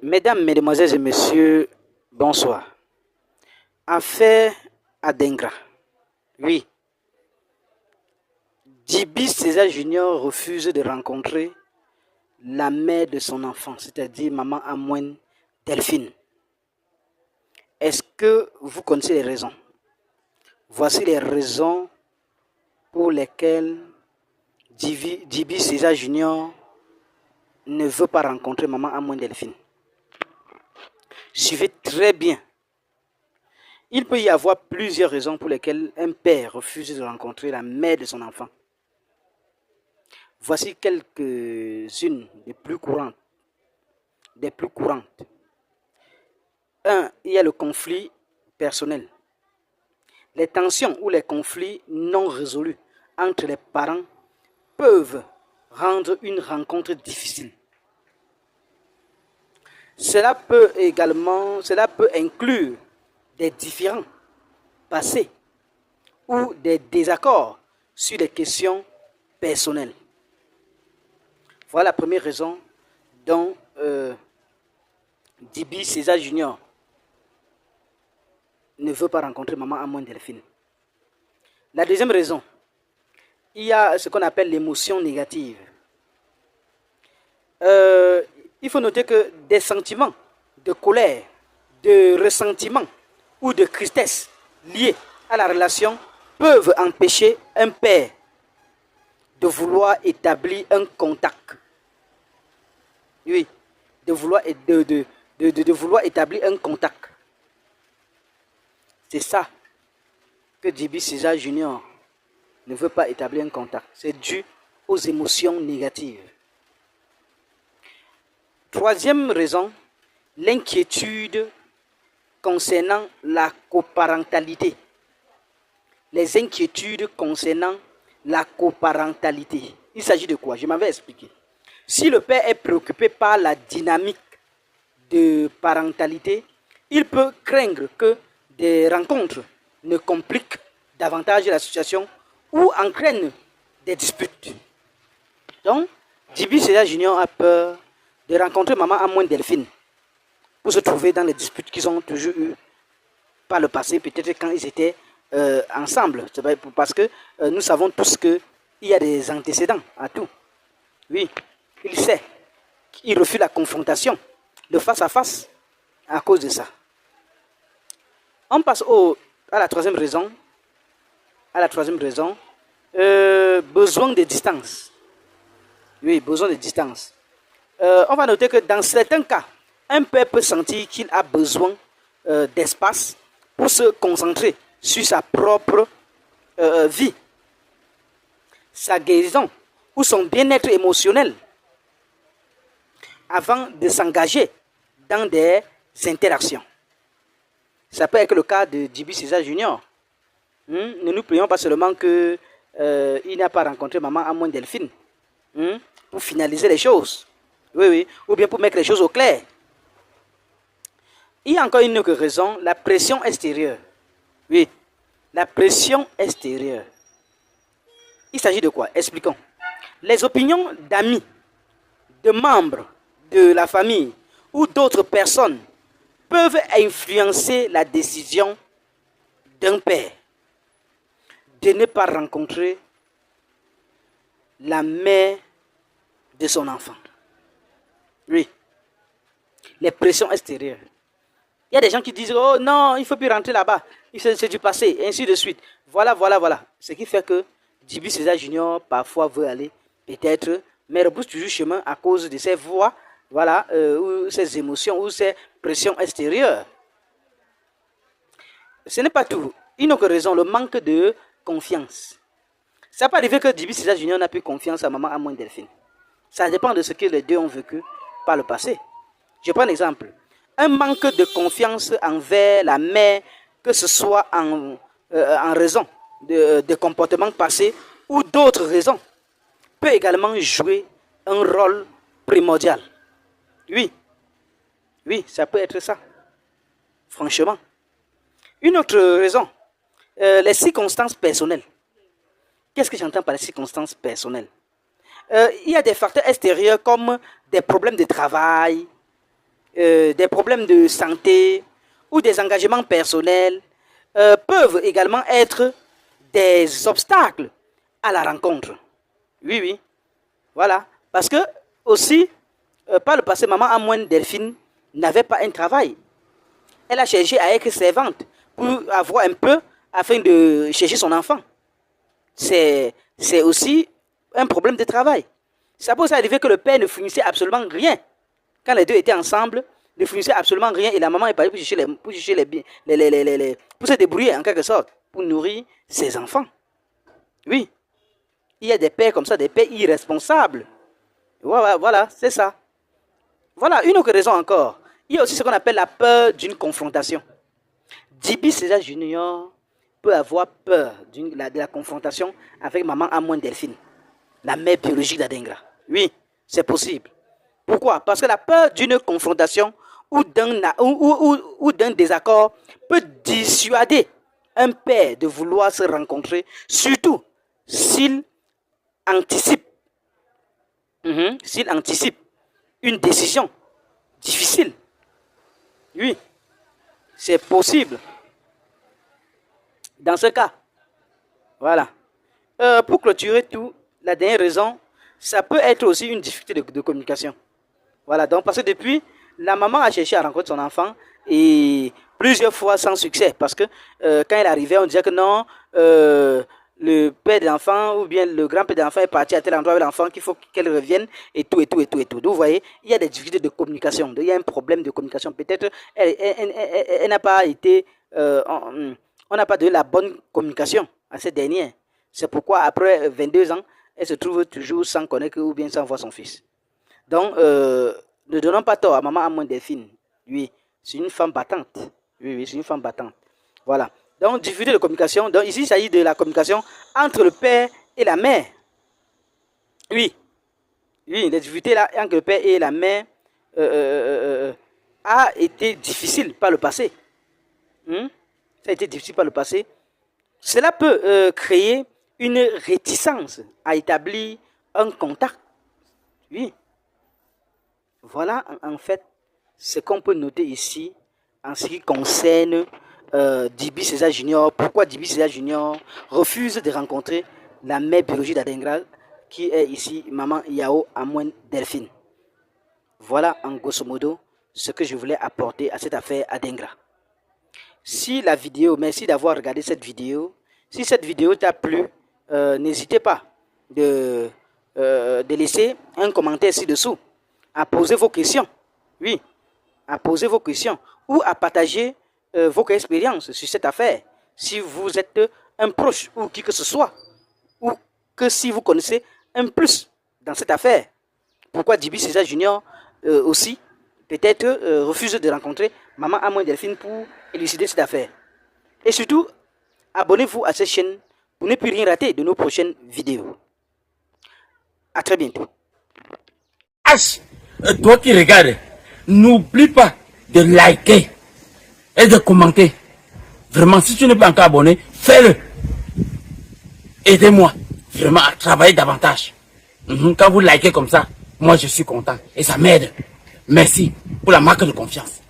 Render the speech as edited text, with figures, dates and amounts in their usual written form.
Mesdames, Mesdemoiselles et Messieurs, bonsoir. Affaire Adengra. Oui, Djiby César Junior refuse de rencontrer la mère de son enfant, c'est-à-dire maman Amouen Delphine. Est-ce que vous connaissez les raisons? Voici les raisons pour lesquelles Djiby César Junior ne veut pas rencontrer maman Amouen Delphine. Suivez très bien. Il peut y avoir plusieurs raisons pour lesquelles un père refuse de rencontrer la mère de son enfant. Voici quelques-unes des plus courantes. Un, il y a le conflit personnel. Les tensions ou les conflits non résolus entre les parents peuvent rendre une rencontre difficile. Cela peut inclure des différends passés ou des désaccords sur des questions personnelles. Voilà la première raison dont Djiby César Junior ne veut pas rencontrer maman Amouen Delphine. La deuxième raison, il y a ce qu'on appelle l'émotion négative. Il faut noter que des sentiments de colère, de ressentiment ou de tristesse liés à la relation peuvent empêcher un père de vouloir établir un contact. Oui, de vouloir établir un contact. C'est ça que Djiby César Junior ne veut pas établir un contact. C'est dû aux émotions négatives. Troisième raison, l'inquiétude concernant la coparentalité. Les inquiétudes concernant la coparentalité. Il s'agit de quoi? Je m'avais expliqué. Si le père est préoccupé par la dynamique de parentalité, il peut craindre que des rencontres ne compliquent davantage la situation ou entraînent des disputes. Donc, Djiby César Junior a peur de rencontrer maman Amouen Delphine pour se trouver dans les disputes qu'ils ont toujours eues par le passé, peut-être quand ils étaient ensemble. Parce que nous savons tous qu'il y a des antécédents à tout. Oui, il sait. Il refuse la confrontation, le face-à-face, à cause de ça. On passe à la troisième raison. Besoin de distance. Oui, besoin de distance. On va noter que dans certains cas, un père peut sentir qu'il a besoin d'espace pour se concentrer sur sa propre vie, sa guérison ou son bien-être émotionnel avant de s'engager dans des interactions. Ça peut être le cas de Djiby César Junior. Ne nous prions pas seulement qu'il n'a pas rencontré maman Amouen Delphine pour finaliser les choses. Oui, ou bien pour mettre les choses au clair. Il y a encore une autre raison, la pression extérieure. Oui, la pression extérieure. Il s'agit de quoi? Expliquons. Les opinions d'amis, de membres de la famille ou d'autres personnes peuvent influencer la décision d'un père de ne pas rencontrer la mère de son enfant. Oui. Les pressions extérieures. Il y a des gens qui disent, oh non, il ne faut plus rentrer là-bas. C'est du passé, et ainsi de suite. Voilà. Ce qui fait que Djiby César Junior parfois veut aller, peut-être, mais rebrousse toujours chemin à cause de ses voix, ou ses émotions, ou ses pressions extérieures. Ce n'est pas tout. Une autre raison, le manque de confiance. Ça peut arriver que Djiby César Junior n'a plus confiance à maman Amouen Delphine. Ça dépend de ce que les deux ont vécu par le passé. Je prends un exemple. Un manque de confiance envers la mère, que ce soit en raison de comportements passés ou d'autres raisons, peut également jouer un rôle primordial. Oui, ça peut être ça. Franchement. Une autre raison, les circonstances personnelles. Qu'est-ce que j'entends par les circonstances personnelles? Il y a des facteurs extérieurs comme des problèmes de travail, des problèmes de santé ou des engagements personnels peuvent également être des obstacles à la rencontre. Oui, oui. Voilà. Parce que aussi, par le passé, maman Amoine Delphine n'avait pas un travail. Elle a cherché à être servante pour avoir un peu afin de chercher son enfant. C'est aussi un problème de travail. Ça peut arriver que le père ne fournissait absolument rien. Quand les deux étaient ensemble, ne fournissait absolument rien et la maman est partie pour se débrouiller en quelque sorte, pour nourrir ses enfants. Oui. Il y a des pères comme ça, des pères irresponsables. Voilà, c'est ça. Voilà, une autre raison encore. Il y a aussi ce qu'on appelle la peur d'une confrontation. Djiby César Junior peut avoir peur de la confrontation avec maman Amoine Delphine, la mère biologique d'Adengra. Oui, c'est possible. Pourquoi? Parce que la peur d'une confrontation ou d'un désaccord peut dissuader un père de vouloir se rencontrer, surtout s'il anticipe une décision difficile. Oui, c'est possible. Dans ce cas, voilà. Pour clôturer tout, la dernière raison, ça peut être aussi une difficulté de communication. Voilà, donc parce que depuis, la maman a cherché à rencontrer son enfant et plusieurs fois sans succès. Parce que quand elle arrivait, on disait que non, le père de l'enfant ou bien le grand-père de l'enfant est parti à tel endroit avec l'enfant, qu'il faut qu'elle revienne et tout. Donc, vous voyez, il y a des difficultés de communication. Il y a un problème de communication. Peut-être elle n'a pas été... on n'a pas donné la bonne communication à cette dernière. C'est pourquoi après 22 ans, elle se trouve toujours sans connaître ou bien sans voir son fils. Donc, ne donnons pas tort à maman Amoine Delphine. Oui, c'est une femme battante. Oui, c'est une femme battante. Voilà. Donc, difficulté de communication. Donc, ici, il s'agit de la communication entre le père et la mère. Oui. Oui, les difficultés là, entre le père et la mère a été difficile par le passé. Ça a été difficile par le passé. Cela peut créer une réticence à établir un contact. Oui. Voilà, en fait, ce qu'on peut noter ici en ce qui concerne Djiby César Junior. Pourquoi Djiby César Junior refuse de rencontrer la mère biologique d'Adengra, qui est ici maman Yao Amoine Delphine. Voilà, en grosso modo, ce que je voulais apporter à cette affaire Adengra. Si la vidéo, merci d'avoir regardé cette vidéo. Si cette vidéo t'a plu, n'hésitez pas de laisser un commentaire ci-dessous, à poser vos questions. Oui, à poser vos questions ou à partager vos expériences sur cette affaire. Si vous êtes un proche ou qui que ce soit, ou que si vous connaissez un plus dans cette affaire. Pourquoi Djiby César Junior aussi peut-être refuse de rencontrer maman Amoine Delphine pour élucider cette affaire. Et surtout, abonnez-vous à cette chaîne pour ne plus rien rater de nos prochaines vidéos. À très bientôt. H, toi qui regardes, n'oublie pas de liker et de commenter. Vraiment, si tu n'es pas encore abonné, fais-le. Aidez-moi vraiment à travailler davantage. Quand vous likez comme ça, moi je suis content et ça m'aide. Merci pour la marque de confiance.